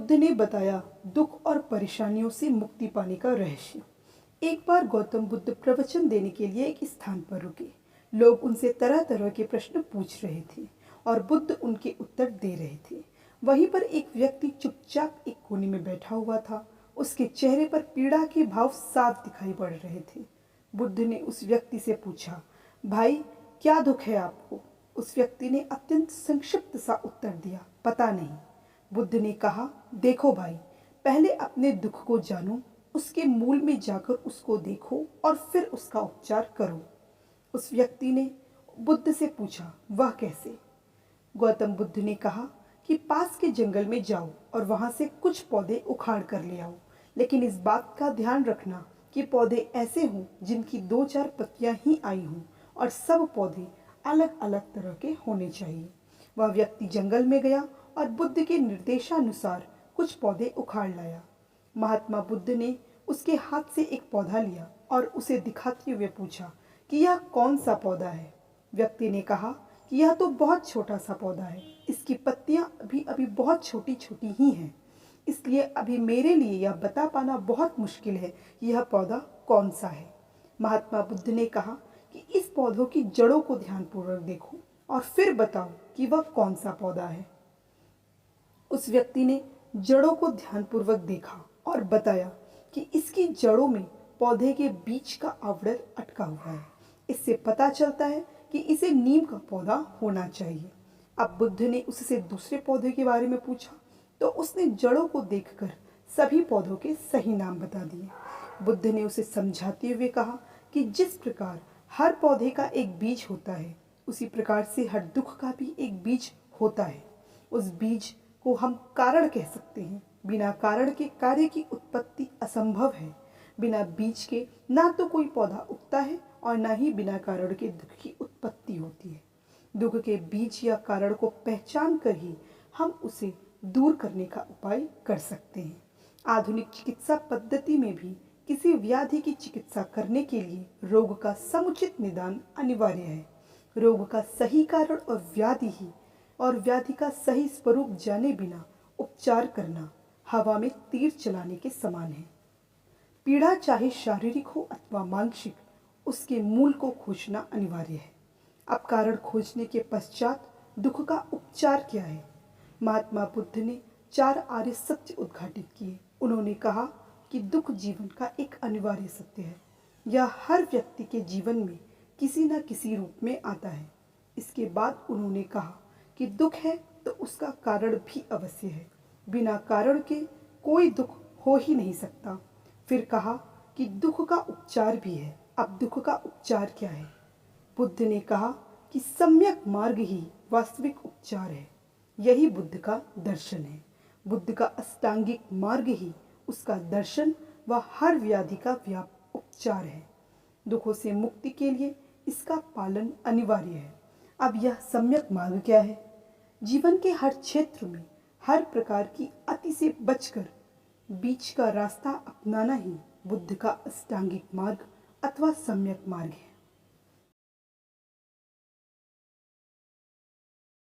बुद्ध ने बताया दुख और परेशानियों से मुक्ति पाने का रहस्य। एक बार गौतम बुद्ध प्रवचन देने के लिए एक स्थान पर रुके। लोग उनसे तरह तरह के प्रश्न पूछ रहे थे और बुद्ध उनके उत्तर दे रहे थे। वहीं पर एक व्यक्ति चुपचाप एक कोने में बैठा हुआ था। उसके चेहरे पर पीड़ा के भाव साफ दिखाई पड़ रहे थे। बुद्ध ने उस व्यक्ति से पूछा, भाई क्या दुख है आपको? उस व्यक्ति ने अत्यंत संक्षिप्त सा उत्तर दिया, पता नहीं। बुद्ध ने कहा, देखो भाई, पहले अपने दुख को जानो, उसके मूल में जाकर उसको देखो और फिर उसका उपचार करो। उस व्यक्ति ने बुद्ध से पूछा, वह कैसे? गौतम बुद्ध ने कहा कि पास के जंगल में जाओ और वहां से कुछ पौधे उखाड़ कर ले आओ, लेकिन इस बात का ध्यान रखना कि पौधे ऐसे हों जिनकी 2-4 पत्तियां ही आई हों और सब पौधे अलग अलग तरह के होने चाहिए। वह व्यक्ति जंगल में गया और बुद्ध के निर्देशानुसार कुछ पौधे उखाड़ लाया। महात्मा बुद्ध ने उसके हाथ से एक पौधा लिया और उसे दिखाते हुए पूछा कि यह कौन सा पौधा है? व्यक्ति ने कहा कि यह तो बहुत छोटा सा पौधा है, इसकी पत्तियां अभी अभी बहुत छोटी छोटी ही हैं, इसलिए अभी मेरे लिए यह बता पाना बहुत मुश्किल है कि यह पौधा कौन सा है। महात्मा बुद्ध ने कहा कि इस पौधों की जड़ों को ध्यानपूर्वक देखो और फिर बताओ कि वह कौन सा पौधा है। उस व्यक्ति ने जड़ों को ध्यानपूर्वक देखा और बताया कि इसकी जड़ों में पौधे के बीच का आवरण अटका हुआ है। इससे पता चलता है कि इसे नीम का पौधा होना चाहिए। अब बुद्ध ने उससे दूसरे पौधे के बारे में पूछा तो उसने जड़ों को देखकर सभी पौधों के सही नाम बता दिए। बुद्ध ने उसे समझाते हुए कहा कि जिस प्रकार हर पौधे का एक बीज होता है, उसी प्रकार से हर दुख का भी एक बीज होता है। उस बीज को हम कारण कह सकते हैं। बिना कारण के कार्य की उत्पत्ति असंभव है। बिना बीज के ना तो कोई पौधा उगता है और ना ही बिना कारण के दुख की उत्पत्ति होती है। दुख के बीज या कारण को पहचान कर ही हम उसे दूर करने का उपाय कर सकते हैं। आधुनिक चिकित्सा पद्धति में भी किसी व्याधि की चिकित्सा करने के लिए रोग का समुचित निदान अनिवार्य है। रोग का सही कारण और व्याधि का सही स्वरूप जाने बिना उपचार करना हवा में तीर चलाने के समान है। पीड़ा चाहे शारीरिक हो अथवा मानसिक, उसके मूल को खोजना अनिवार्य है। अब कारण खोजने के पश्चात दुख का उपचार क्या है? महात्मा बुद्ध ने 4 आर्य सत्य उद्घाटित किए। उन्होंने कहा कि दुख जीवन का एक अनिवार्य सत्य है। यह हर व्यक्ति के जीवन में किसी न किसी रूप में आता है। इसके बाद उन्होंने कहा कि दुख है तो उसका कारण भी अवश्य है। बिना कारण के कोई दुख हो ही नहीं सकता। फिर कहा कि दुख का उपचार भी है। अब दुख का उपचार क्या है? बुद्ध ने कहा कि सम्यक मार्ग ही वास्तविक उपचार है। यही बुद्ध का दर्शन है। बुद्ध का अष्टांगिक मार्ग ही उसका दर्शन व हर व्याधि का उपचार है। दुखों से मुक्ति के लिए इसका पालन अनिवार्य है। अब यह सम्यक मार्ग क्या है? जीवन के हर क्षेत्र में हर प्रकार की अति से बचकर बीच का रास्ता अपनाना ही बुद्ध का अष्टांगिक मार्ग अथवा सम्यक मार्ग है।